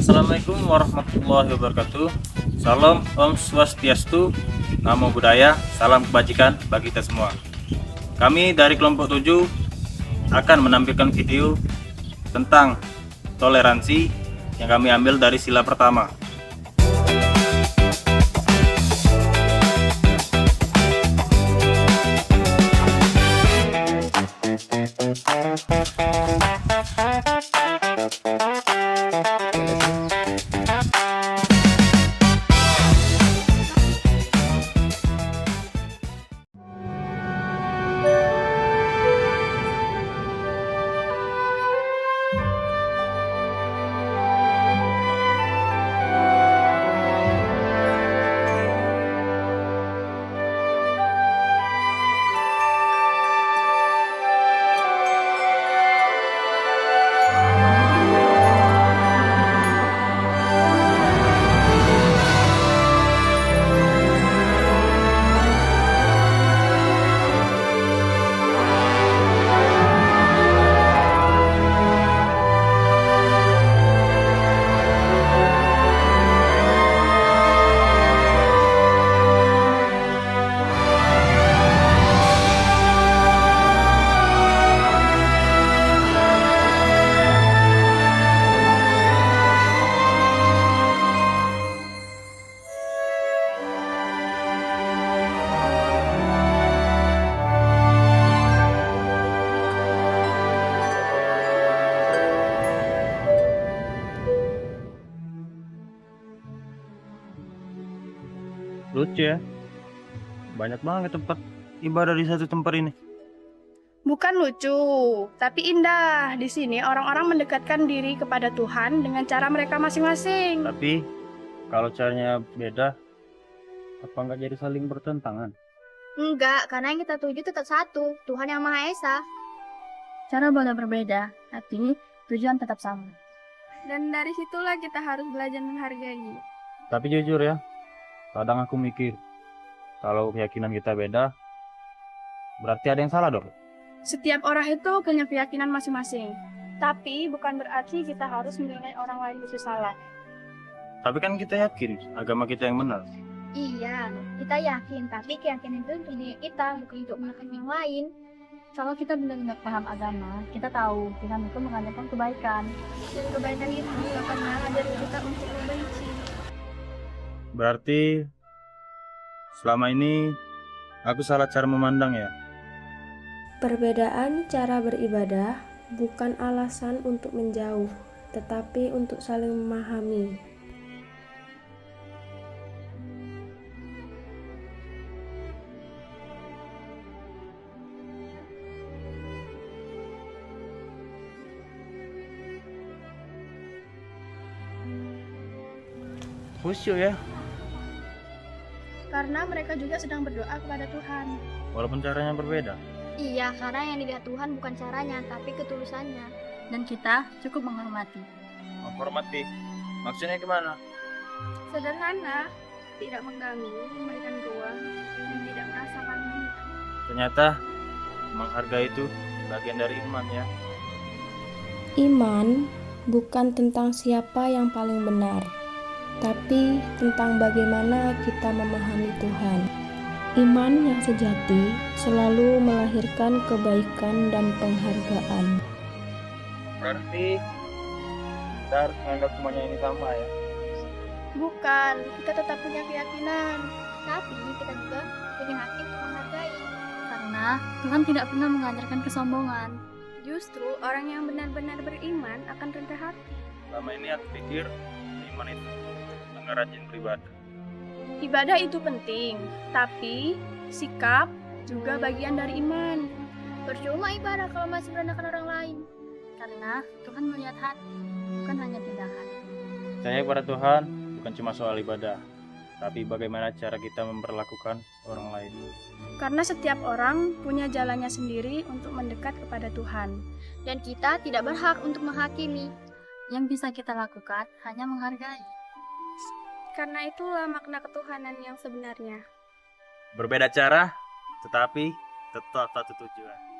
Assalamualaikum warahmatullahi wabarakatuh. Salam Om Swastiastu, Namo Buddhaya, salam kebajikan bagi kita semua. Kami dari kelompok 7 akan menampilkan video tentang toleransi yang kami ambil dari sila pertama. Lucu ya, banyak banget tempat ibadah di satu tempat ini. Bukan lucu, tapi indah. Di sini orang-orang mendekatkan diri kepada Tuhan dengan cara mereka masing-masing. Tapi kalau caranya beda, apa nggak jadi saling bertentangan? Enggak, karena yang kita tuju tetap satu, Tuhan Yang Maha Esa. Cara boleh berbeda, tapi tujuan tetap sama. Dan dari situlah kita harus belajar menghargai. Tapi jujur ya, kadang aku mikir, kalau keyakinan kita beda, berarti ada yang salah dong. Setiap orang itu punya keyakinan masing-masing. Tapi bukan berarti kita harus menilai orang lain itu salah. Tapi kan kita yakin agama kita yang benar. Iya, kita yakin, tapi keyakinan itu untuk diri kita, bukan untuk menekan yang lain. Kalau kita benar-benar paham agama, kita tahu Tuhan itu mengajarkan kebaikan. Dan kebaikan itu tidak pernah ada kita untuk membenci. Berarti selama ini aku salah cara memandang ya. Perbedaan cara beribadah bukan alasan untuk menjauh, tetapi untuk saling memahami. Khusyuk ya, Karena mereka juga sedang berdoa kepada Tuhan. walaupun caranya berbeda. Iya, karena yang dilihat Tuhan bukan caranya, tapi ketulusannya. Dan kita cukup menghormati. Menghormati, maksudnya gimana? Sederhana, tidak mengganggu, memberikan ruang, dan tidak merasa paling benar. Ternyata menghargai itu bagian dari iman ya. Iman bukan tentang siapa yang paling benar, tapi tentang bagaimana kita memahami Tuhan. Iman yang sejati selalu melahirkan kebaikan dan penghargaan. Berarti kita harus menganggap semuanya ini sama ya. Bukan, kita tetap punya keyakinan. Tapi kita juga punya hak untuk menghargai. Karena Tuhan tidak pernah mengajarkan kesombongan. Justru orang yang benar-benar beriman akan rendah hati. Selama ini aku pikir iman itu nggak rajin beribadah. Ibadah itu penting, tapi sikap juga bagian dari iman. Percuma ibadah kalau masih merendahkan orang lain. Karena Tuhan melihat hati, bukan hanya tindakan. Percaya kepada Tuhan bukan cuma soal ibadah, tapi bagaimana cara kita memperlakukan orang lain. Karena setiap orang punya jalannya sendiri untuk mendekat kepada Tuhan. Dan kita tidak berhak untuk menghakimi. Yang bisa kita lakukan hanya menghargai. Karena itulah makna ketuhanan yang sebenarnya. Berbeda cara, tetapi tetap satu tujuan.